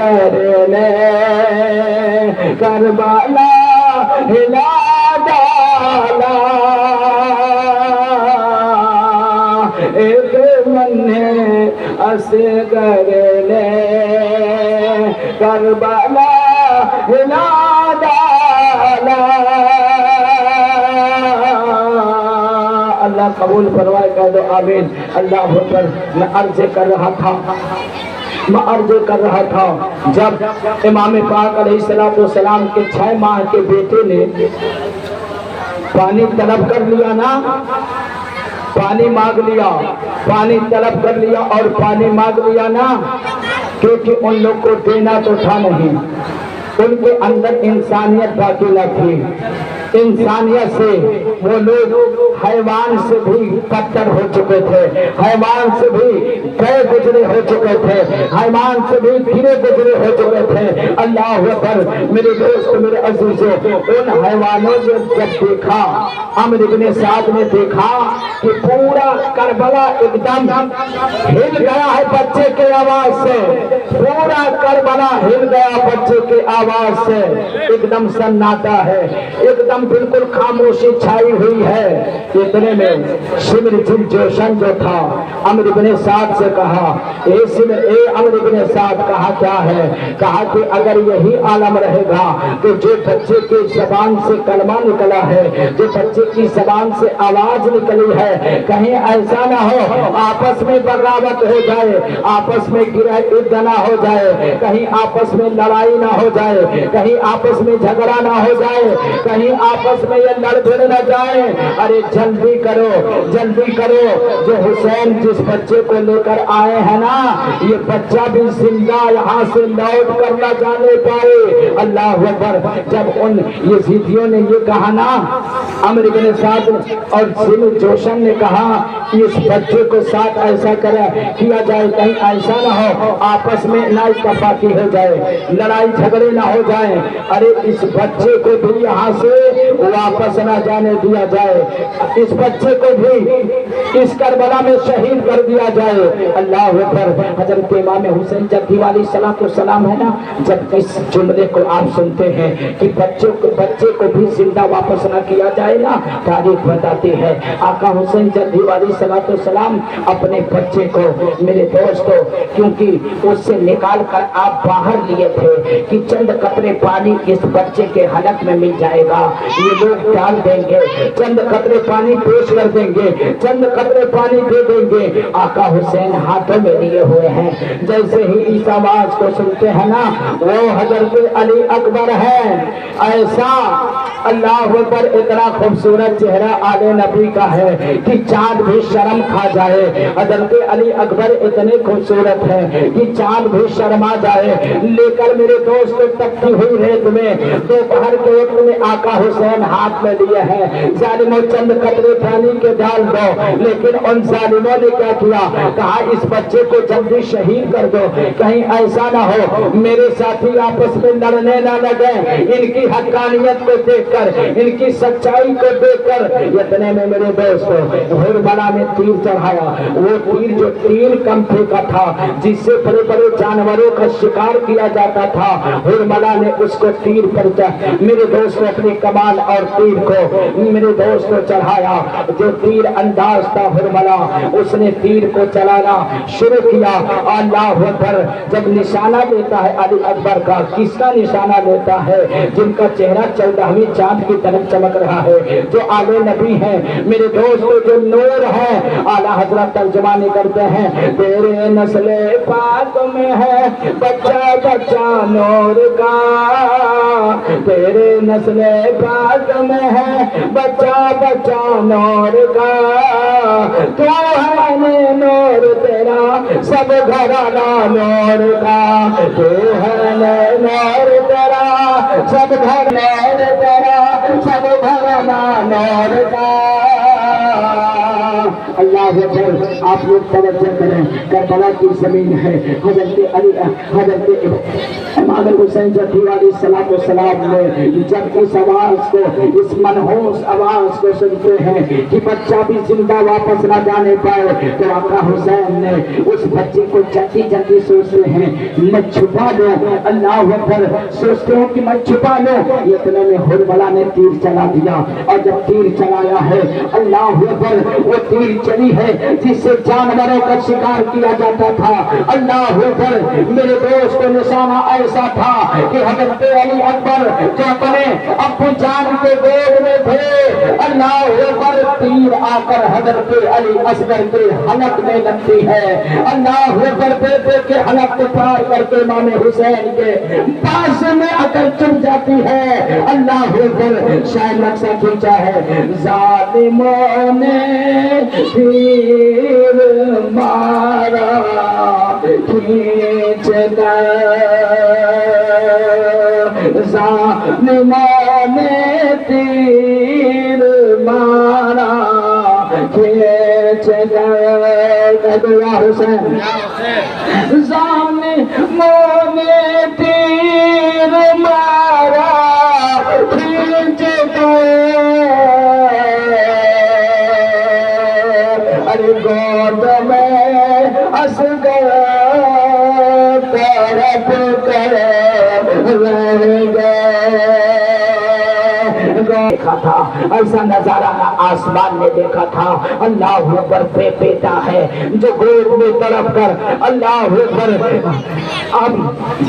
کرنے کربلا ہلا ڈالا ایک من اصغر نے کربلا ہلا ڈالا اللہ قبول فرمائے کہہ دو آمین اللہ اکبر میں عرض کر رہا تھا جب امام پاک علیہ السلام کے 6 ماہ کے بیٹے نے پانی طلب کر لیا نا پانی مانگ لیا پانی طلب کر لیا اور پانی مانگ لیا نا کیونکہ ان لوگ کو دینا تو تھا نہیں ان کے اندر انسانیت باقی نہ تھی انسانیت سے وہ لوگ حیوان سے بھی بدتر ہو چکے تھے حیوان سے بھی گئے گزرے ہو چکے تھے حیوان سے بھی گرے گزرے ہو چکے تھے اللہ اکبر میرے دوست میرے عزیزوں ان حیوانوں نے جب دیکھا عمرو بن سعد نے دیکھا کہ پورا کربلا ایک دم ہل گیا ہے بچے کے آواز سے پورا کربلا ہل گیا بچے کے آواز سے ایک دم سناٹا ہے ایک دم بالکل خاموشی چھائی ہوئی ہے اتنے میں سمر جل جوشن جو تھا عمرو بن سعد سے کہا اے عمرو بن سعد کہا کیا ہے کہا کہ اگر یہی عالم رہے گا کہ جو بچے کی زبان سے کلمہ نکلا ہے جو بچے کی زبان سے آواز نکلی ہے کہیں ایسا نہ ہو آپس میں بغاوت ہو جائے آپس میں گرہ ہو جائے کہیں آپس میں لڑائی نہ ہو جائے کہیں آپس میں جھگڑا نہ ہو جائے کہیں آپس میں یہ لڑ بھڑ نہ جائے ارے جلدی کرو جو حسین جس بچے کو لے کر آئے ہیں نا یہ بچہ بھی زندہ یہاں سے لوٹ کر نہ جانے پائے اللہ اکبر جب ان یزیدیوں نے یہ کہا نا عمرو بن سعد اور سمر جوشن نے کہا اس بچے کو ساتھ ایسا کیا جائے کہیں ایسا نہ ہو آپس میں نہ اتفاقی ہو جائے لڑائی جھگڑے نہ ہو جائیں ارے اس بچے کو بھی یہاں سے واپس نہ جانے دیا جائے اس بچے کو بھی اس کربلا میں شہید کر دیا جائے اللہ اکبر حضرت امام حسین جدی علیہ السلام ہے نا جب اس جملے کو آپ سنتے ہیں کہ بچے کو بھی زندہ واپس نہ کیا جائے نا تاریخ بتاتی ہے آقا حسین جدی علیہ السلام اپنے بچے کو میرے دوستو کیونکہ اس سے نکال کر آپ باہر لیے تھے کہ چند قطرے پانی اس بچے کے حلق میں مل جائے گا یہ لوگ ڈال دیں گے چند قطرے پانی پیش کر دیں گے چند قطرے پانی دے دیں گے آقا حسین ہاتھوں میں لیے ہوئے ہیں جیسے ہی اس آواز کو سنتے ہیں نا وہ حضرت علی اکبر ہے ایسا اللہ اکبر اتنا خوبصورت چہرہ آل نبی کا ہے کہ چاند بھی شرم کھا جائے حضرت علی اکبر اتنے خوبصورت ہے کہ چاند بھی شرما جائے لے کر میرے دوست تکتی ہوئی ریت میں دوپہر کے وقت میں آقا حسین ہاتھ میں لیے ہیں ظالموں چند قطرے پانی کے ڈال دو لیکن ان ظالموں نے کیا کیا کہا اس بچے کو جلدی شہید کر دو کہیں ایسا نہ ہو میرے ساتھی آپس میں لڑنے نہ لگے ان کی حقانیت کو دیکھ کر ان کی سچائی کو دیکھ کر اتنے میں میرے دوستو ہربلا میں تیر چڑھایا وہ تیر جو تیر کم پھینکا تھا جس سے بڑے بڑے جانوروں کا شکار کیا جاتا تھا ہربلا نے اس کو تیر پر میرے دوست نے اپنی کمان اور تیر کو میرے دوست کو چڑھایا جو تیر انداز تھا ہرملا اس نے تیر کو چلانا شروع کیا اللہ اکبر جب نشانہ لیتا ہے علی اکبر کا کس کا نشانہ لیتا ہے جن کا چہرہ 14ویں چاند کی طرف چمک رہا ہے جو آل نبی ہیں میرے دوست جو نور ہے اعلیٰ حضرت ترجمانی کرتے ہیں تیرے نسل پاک میں ہے بچہ بچہ نور کا تیرے نسل پاک میں ہے بچہ بچہ نور کا تو ہے نور تیرا سب گھرانہ نور کا تو ہے نور تیرا سب گھر نور تیرا سب گھرانہ نور کا اللہ اکبر آپ لوگ توجہ کریں کربلا کی زمین ہے حضرت علی حضرت امام حسین جدھی علیہ السلام نے جب اس آواز کو، اس منحوس آواز کو سنتے ہیں کہ بچہ بھی زندہ واپس نہ جانے پائے، تو آقا حسین نے اس بچے کو جلدی جلدی سوچتے ہیں میں چھپا دوں، اللہ اکبر، سوچتے ہیں کہ میں چھپا لوں، اتنے میں ہرملا نے تیر چلا دیا، اور جب تیر چلایا ہے اللہ اکبر، وہ تیر چلی ہے جس سے جانوروں کا شکار کیا جاتا تھا، اللہ اکبر، میرے دوست کو نشانہ ایسا تھا کہ حضرت علی اکبر جو اپنے ابو جان کے گود میں تھے، اللہ اکبر، تیر آ کر حضرت علی اصغر کے حلق میں لگتی ہے، اللہ اکبر، بیٹے کے حلق کو پار کر کے امام حسین کے پاس میں آ کر چپ جاتی ہے، اللہ اکبر، شاید نقشہ کھینچا ہے، ظالموں نے تیر مارا کھینچ کر، ظالموں نے تیر مارا کھینچ کر، دعا حسین، ظالموں نے تیر مارا کھینچ کر، ارے گود میں اصغر طرف کر رہ گئے، دیکھا تھا ایسا نظارہ نہ آسمان میں دیکھا تھا، اللہ اکبر، بے بیٹا ہے جو گود میں تڑپ کر، اللہ اکبر، اب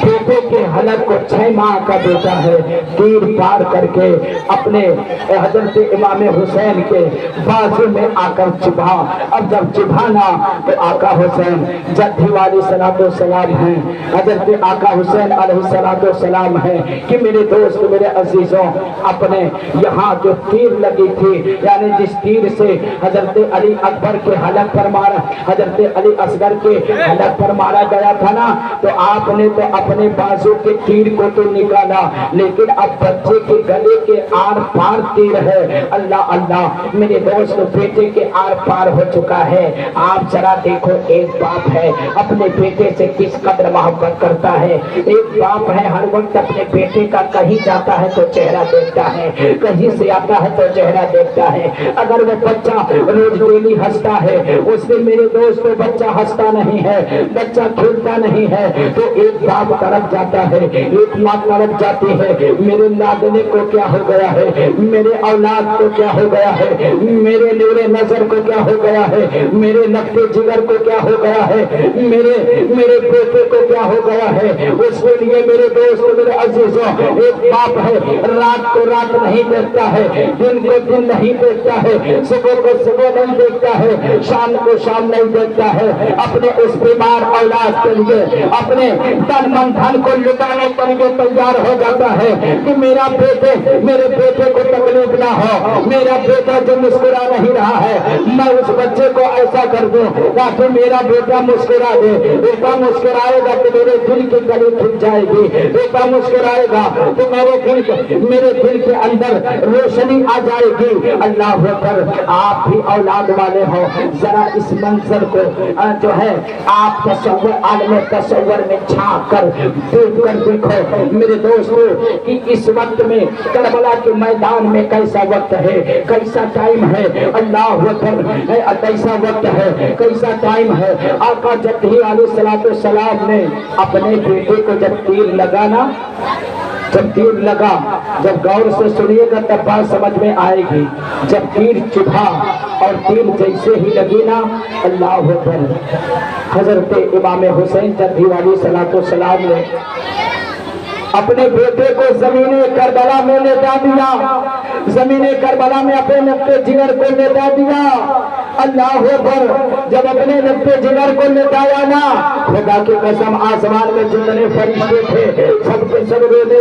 بیٹے کے حلق کو 6 ماہ کا بیٹا ہے، تیر پار کر کے اپنے حضرت امام حسین کے بازو میں آ کر چبھا، اب جب چبھانا تو آقا حسین جدھی والی صلاۃ والسلام ہیں، حضرت آقا حسین علیہ الصلاۃ والسلام ہیں کہ میرے دوست، میرے عزیزوں، اپنے یہاں جو تیر لگی تھی، یعنی جس تیر سے حضرت علی اکبر کے حلق پر مارا، حضرت علی اصغر کے حلق پر مارا گیا تھا نا، تو آپ نے تو اپنے بازو کے تیر کو تو نکالا، لیکن اب بچے کے گلے کے آر پار تیر ہے، اللہ اللہ، میرے دوست، بیٹے کے آر پار ہو چکا ہے، آپ ذرا دیکھو، ایک باپ ہے اپنے بیٹے سے کس قدر محبت کرتا ہے، ایک باپ ہے ہر وقت اپنے بیٹے کا کہیں جاتا ہے تو چہرہ دیکھتا ہے، کہیں سے آتا ہے تو چہرہ دیکھتا ہے، اگر وہ بچہ روز ڈیلی ہنستا ہے، اس سے میرے دوست بچہ ہنستا نہیں ہے، بچہ کھیلتا نہیں ہے، تو ایک باپ تڑپ جاتا ہے، ایک ماں تڑپ جاتی ہے، میرے لادنے کو کیا ہو گیا ہے، میرے اولاد کو کیا ہو گیا ہے، میرے نور نظر کو کیا ہو گیا ہے، میرے نقطے جگر کو کیا ہو گیا ہے، میرے بیٹے کو کیا ہو گیا ہے، اس کے لیے میرے دوست، میرے عزیزوں، ایک باپ ہے، رات کو رات نہیں دیکھتا ہے، دن کو دن نہیں دیکھتا ہے، صبح کو صبح نہیں دیکھتا ہے، شام کو شام نہیں دیکھتا ہے، اپنے اس بیمار اولاد کے لیے اپنے تن من دھن کو لٹانے کے لیے تیار ہو جاتا ہے کہ میرا بیٹے، میرے بیٹے کو تکلیف نہ ہو، میرا بیٹا جو مسکرا نہیں رہا ہے، میں اس بچے کو ایسا کر دوں تاکہ میرا بیٹا مسکرا دے، بیٹا مسکرائے گا تو میرے دل کی گلی کھل جائے گی، بیٹا مسکرائے گا تو میرے دل کے اندر روشنی آ جائے گی، اللہ اکبر، آپ بھی اولاد والے ہو، ذرا اس منظر کو جو ہے آپ تصور، عالم تصور میں جھانک کر دیکھ کر دیکھو میرے دوستو کہ اس وقت میں کربلا کے میدان میں کیسا وقت ہے، کیسا ٹائم ہے، اللہ اکبر، کیسا وقت ہے، کیسا ٹائم ہے، آقا جدھی علیہ السلام نے اپنے بیٹے کو جب تیر لگانا، جب تیر لگا، جب غور سے سنیے گا تب بات سمجھ میں آئے گی، جب تیر چبھا اور تیر جیسے ہی لگی نا، اللہ اکبر، حضرت امام حسین جدھی علیہ السلام نے اپنے بیٹے کو زمین کربلا میں لٹا دیا، زمین کربلا میں اپنے نقطے جگر کو لٹا دیا، اللہ اکبر، جب اپنے نقطے جگر کو لٹایا نا، خدا کی قسم آسمان میں جتنے فرشتے تھے سب کے سب رونے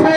6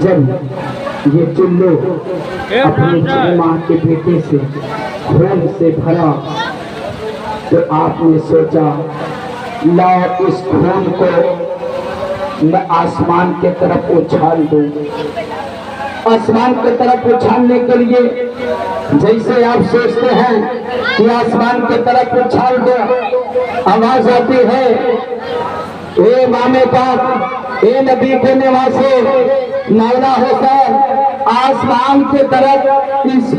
جب یہ چلو اپنے 6 ماہ کے بیٹے سے خون سے بھرا تو آپ نے سوچا لاؤ اس خون کو میں آسمان کے طرف اچھال دوں۔ آسمان کی طرف اچھالنے کے لیے جیسے آپ سوچتے ہیں کہ آسمان کی طرف اچھال دو، آواز آتی ہے اے امام پاک، اے نبی کے نواسے مولا حسین، آسمان کی طرف اس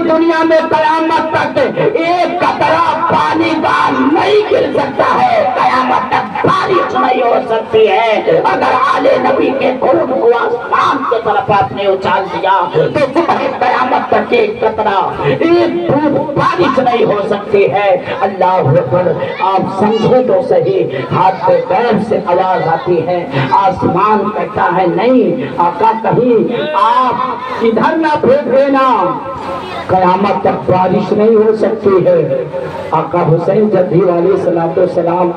دنیا میں قیامت تک ایک قطرہ پانی کا نہیں گر سکتا ہے، قیامت تک بارش نہیں ہو سکتی ہے۔ اگر آل نبی کے خون کو آسمان کی طرف آپ نے اچھال دیا تو صبح قیامت تک ایک قطرہ ایک بوند بارش نہیں ہو سکتی ہے۔ اللہ اکبر، آپ سمجھے تو صحیح، ہاتھ پہ پیر سے آواز آتی ہے، آسمان کہتا ہے نہیں آقا، کہیں آپ ادھر نہ پھینک دینا، قیامت تک بارش نہیں ہو سکتی ہے۔ آقا حسین جدی علیہ السلام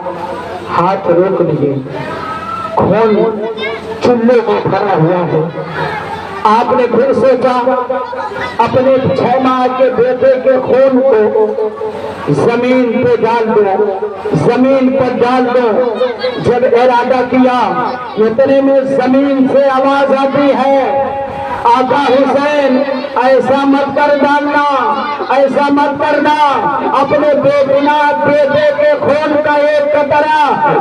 ہاتھ روک لیے، خون چلے میں بھرا ہوا ہے۔ آپ نے پھر سوچا اپنے 6 ماہ کے بیٹے کے خون کو زمین پہ ڈال دو، زمین پر ڈال دو۔ جب ارادہ کیا اتنے میں زمین سے آواز آتی ہے آقا حسین ایسا مت کر ڈالنا، ایسا مت کرنا، اپنے بے گناہ بیٹے کے خون کا ایک قطرہ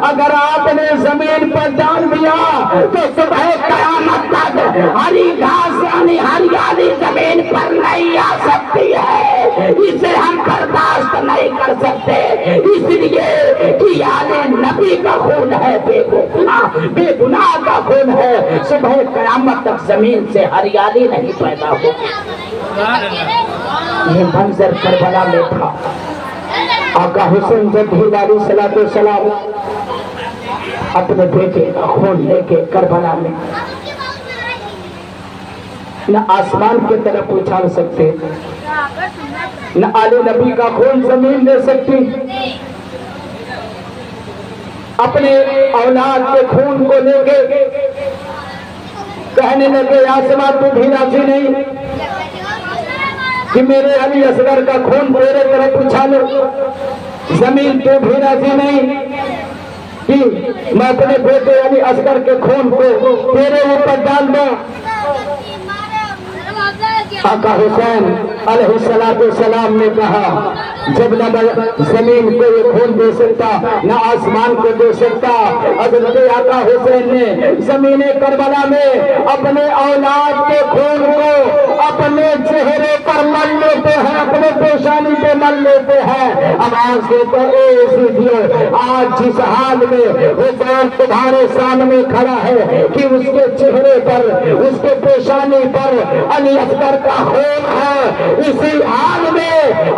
اگر آپ نے زمین پر ڈال دیا تو صبح قیامت تک ہری گھاس یعنی ہریالی زمین پر نہیں آ سکتی ہے، اسے ہم برداشت نہیں کر سکتے، اس لیے کہ آل نبی کا خون ہے، بے گناہ کا خون ہے، صبح قیامت تک زمین سے ہریالی نہیں پیدا ہوگی۔ یہ منظر کربلا میں تھا۔ آقا حسین جدی علیہ السلام اپنے بیٹے کا خون لے کے کربلا میں نہ آسمان کی طرف اچھال سکتے، نہ آل نبی کا خون زمین لے سکتی، اپنے اولاد کے خون کو لے کے کہنے لگے آسمان تو بھی راضی نہیں کہ میرے علی اصغر کا خون تیرے طرف اچھالو، زمین تو بھی راضی نہیں کہ میں اپنے بیٹے علی اصغر کے خون کو تیرے اوپر ڈال دوں۔ آقا حسین علیہ السلام نے کہا جب نہ زمین کو یہ خون دے سکتا نہ آسمان کو دے سکتا، حضرت آقا حسین نے زمین کربلا میں اپنے اولاد کے خون کو اپنے چہرے پر مل لیتے ہیں، اپنے پیشانی پہ مل لیتے ہیں، آواز دیتے اے سیدھیو، آج جس حال میں حسین تمہارے سامنے کھڑا ہے کہ اس کے چہرے پر اس کے پیشانی پر علی اصغر کا خون ہے، اسی حال میں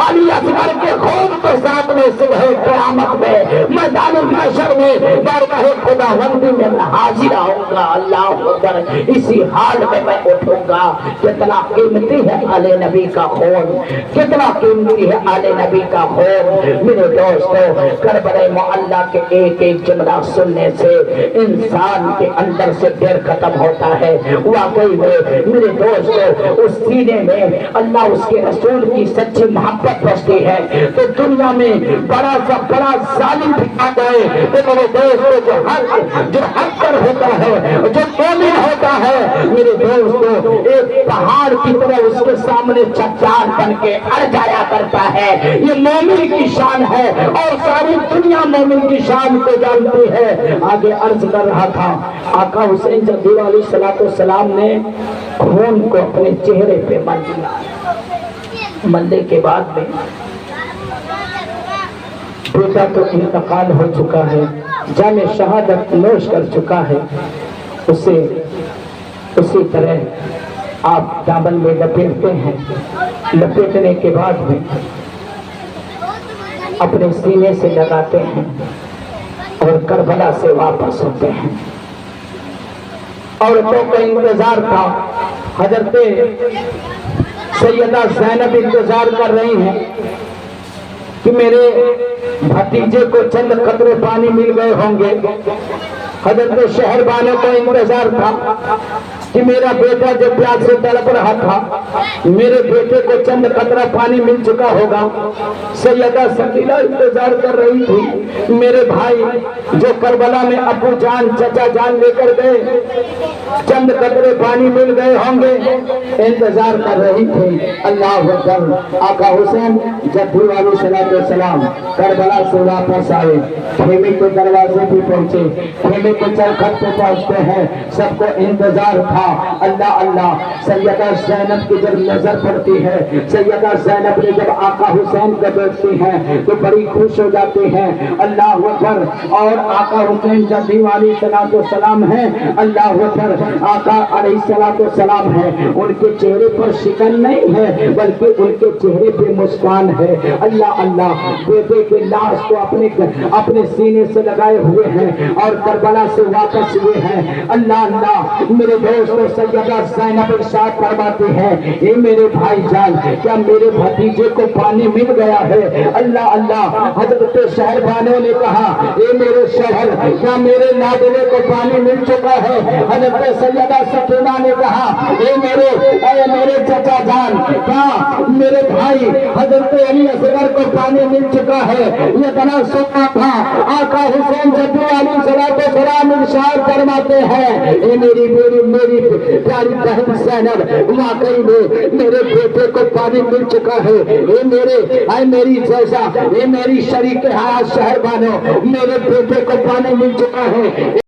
علی اصغر کے خون کے ساتھ میں صبح قیامت میں میدان محشر میں بارگاہ خداوندی میں حاضر آؤں گا۔ اللہ اکبر، اسی حال میں میں اٹھوں گا۔ کتنا قیمتی ہے آل نبی کا خون، کتنا قیمتی ہے آل نبی کا خون۔ میرے دوستو، کربلا معلی کے ایک ایک جملہ سننے سے انسان کے اندر سے ڈر ختم ہوتا ہے۔ واقعی میں میرے دوستو، اس سینے میں اللہ اس کے رسول کی سچی محبت بستی ہے تو دنیا میں بڑا سا بڑا ظالم بھی آ جائے تو میرے دوستو جو حق پر ہوتا ہے، جو مومن ہوتا ہے، میرے دوستو ایک پہاڑ کی طرح اس کے سامنے چٹان بن کے اڑ جایا کرتا ہے۔ یہ مومن کی شان ہے اور ساری دنیا مومن کی شان کو جانتی ہے۔ آگے عرض کر رہا تھا آقا حسین جدی علیہ السلام نے خون کو اپنے چہرے پہ مل دیا۔ ملنے کے بعد میں بیٹا تو انتقال ہو چکا ہے، جام شہادت نوش کر چکا ہے، اسے اسی طرح آپ دامن میں لپیٹتے ہیں، لپیٹنے کے بعد میں اپنے سینے سے لگاتے ہیں اور کربلا سے واپس ہوتے ہیں۔ عورتوں کا انتظار تھا، حضرت سیدہ زینب انتظار کر رہی ہیں کہ میرے بھتیجے کو چند قطرے پانی مل گئے ہوں گے، حضرت شہر والوں کو انتظار تھا کہ میرا بیٹا جو پیاس سے تڑپ رہا تھا، میرے بیٹے کو چند قطرہ پانی مل چکا ہوگا۔ سیدہ ثقیلہ انتظار کر رہی تھی، میرے بھائی جو کربلا میں ابو جان چچا جان لے کر گئے، چند قطرے پانی مل گئے ہوں گے، انتظار کر رہی تھی۔ اللہ اکبر، آقا حسین جدی علیہ السلام کربلا سے واپس آئے، خیمے کے دروازے بھی پہنچے، خیمے کے چوکھٹ پہ پہنچتے ہیں، سب کو انتظار تھا۔ اللہ اللہ، سیدہ زینب کی جب نظر پڑتی ہے، سیدہ زینب نے جب آقا حسین کو دیکھتی ہیں تو بڑی خوش ہو جاتی ہیں۔ اللہ اکبر، اور آقا حسین جدی علیہ السلام ہیں، اللہ اکبر، آقا علیہ السلام ہیں، ان کے چہرے پر شکن نہیں ہے بلکہ ان کے چہرے پہ مسکان ہے۔ اللہ اللہ، بیٹے کے لاش کو اپنے سینے سے لگائے ہوئے ہیں اور کربلا سے واپس ہوئے ہیں۔ اللہ اللہ، میرے دوستو، سیدہ زینب ارشاد فرماتی ہیں، اے میرے بھائی جان، کیا میرے بھتیجے کو پانی مل گیا ہے؟ اللہ اللہ، حضرت شہر والوں نے کہا، اے میرے شوہر، کیا میرے لاڈلے کو پانی مل چکا ہے؟ حضرت سیدہ سکینہ نے کہا، اے میرے چچا جان، کیا میرے بھائی حضرت علی اصغر کو پانی مل چکا ہے؟ یہ بنا سننا تھا۔ آقا حسین جدی علیہ السلام ارشاد فرماتے ہیں، اے میری پیاری بہن زینب، واقعی میں میرے بیٹے کو پانی مل چکا ہے۔ اے میری جیسا، اے میری شریک حیات شہر بانو، میرے بیٹے کو پانی مل چکا ہے۔